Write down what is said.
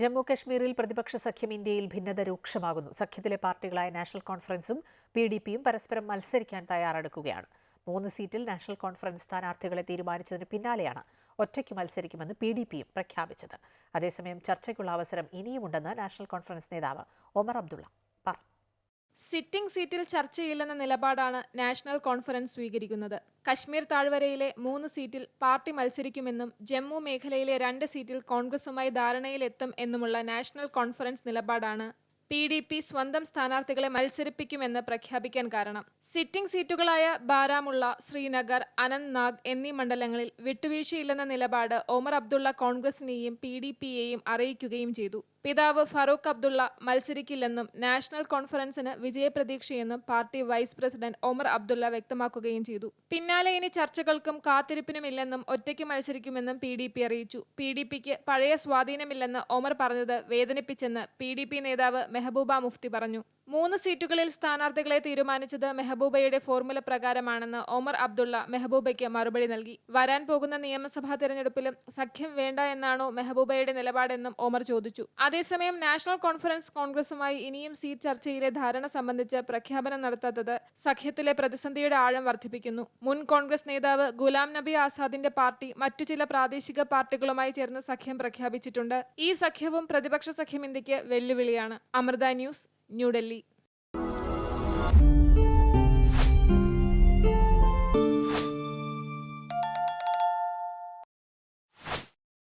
ജമ്മു കശ്മീരിൽ പ്രതിപക്ഷ സഖ്യം ഇന്ത്യയിൽ ഭിന്നത രൂക്ഷമാകുന്നു. സഖ്യത്തിലെ പാർട്ടികളായ നാഷണൽ കോൺഫറൻസും PDPയും പരസ്പരം മത്സരിക്കാൻ തയ്യാറെടുക്കുകയാണ്. 3 സീറ്റിൽ നാഷണൽ കോൺഫറൻസ് സ്ഥാനാർത്ഥികളെ തീരുമാനിച്ചതിന് പിന്നാലെയാണ് ഒറ്റയ്ക്ക് മത്സരിക്കുമെന്ന് PDPയും പ്രഖ്യാപിച്ചത്. അതേസമയം ചർച്ചയ്ക്കുള്ള അവസരം ഇനിയുമുണ്ടെന്ന് നാഷണൽ കോൺഫറൻസ് നേതാവ് ഒമർ അബ്ദുള്ള പറഞ്ഞു. സിറ്റിംഗ് സീറ്റിൽ ചർച്ചയില്ലെന്ന നിലപാടാണ് നാഷണൽ കോൺഫറൻസ് സ്വീകരിക്കുന്നത്. കശ്മീർ താഴ്വരയിലെ 3 സീറ്റിൽ പാർട്ടി മത്സരിക്കുമെന്നും ജമ്മു മേഖലയിലെ 2 സീറ്റിൽ കോൺഗ്രസുമായി ധാരണയിലെത്തും എന്നുമുള്ള നാഷണൽ കോൺഫറൻസ് നിലപാടാണ് PDP സ്വന്തം സ്ഥാനാർത്ഥികളെ മത്സരിപ്പിക്കുമെന്ന് പ്രഖ്യാപിക്കാൻ കാരണം. സിറ്റിംഗ് സീറ്റുകളായ ബാരാമുള്ള, ശ്രീനഗർ, അനന്ത്നാഗ് എന്നീ മണ്ഡലങ്ങളിൽ വിട്ടുവീഴ്ചയില്ലെന്ന നിലപാട് ഒമർ അബ്ദുള്ള കോൺഗ്രസിനെയും PDPയെയും അറിയിക്കുകയും ചെയ്തു. പിതാവ് ഫറൂഖ് അബ്ദുള്ള മത്സരിക്കില്ലെന്നും നാഷണൽ കോൺഫറൻസിന് വിജയപ്രതീക്ഷയെന്നും പാർട്ടി വൈസ് പ്രസിഡന്റ് ഒമർ അബ്ദുള്ള വ്യക്തമാക്കുകയും ചെയ്തു. പിന്നാലെ ഇനി ചർച്ചകൾക്കും കാത്തിരിപ്പിനുമില്ലെന്നും ഒറ്റയ്ക്ക് മത്സരിക്കുമെന്നും PDP അറിയിച്ചു. PDPക്ക് പഴയ സ്വാധീനമില്ലെന്ന് ഒമർ പറഞ്ഞത് വേദനിപ്പിച്ചെന്ന് PDP നേതാവ് മെഹബൂബ മുഫ്തി പറഞ്ഞു. 3 സീറ്റുകളിൽ സ്ഥാനാർത്ഥികളെ തീരുമാനിച്ചത് മെഹബൂബയുടെ ഫോർമുല പ്രകാരമാണെന്ന് ഒമർ അബ്ദുള്ള മെഹബൂബയ്ക്ക് മറുപടി നൽകി. വരാൻ പോകുന്ന നിയമസഭാ തെരഞ്ഞെടുപ്പിലും സഖ്യം വേണ്ട എന്നാണോ മെഹബൂബയുടെ നിലപാടെന്നും ഒമർ ചോദിച്ചു. അതേസമയം നാഷണൽ കോൺഫറൻസ് കോൺഗ്രസുമായി ഇനിയും സീറ്റ് ചർച്ചയിലെ ധാരണ സംബന്ധിച്ച് പ്രഖ്യാപനം നടത്താത്തത് സഖ്യത്തിലെ പ്രതിസന്ധിയുടെ ആഴം വർദ്ധിപ്പിക്കുന്നു. മുൻ കോൺഗ്രസ് നേതാവ് ഗുലാം നബി ആസാദിന്റെ പാർട്ടി മറ്റു ചില പ്രാദേശിക പാർട്ടികളുമായി ചേർന്ന് സഖ്യം പ്രഖ്യാപിച്ചിട്ടുണ്ട്. ഈ സഖ്യവും പ്രതിപക്ഷ സഖ്യം ഇന്ത്യക്ക് വെല്ലുവിളിയാണ്. അമൃത ന്യൂസ്, ന്യൂഡൽഹി.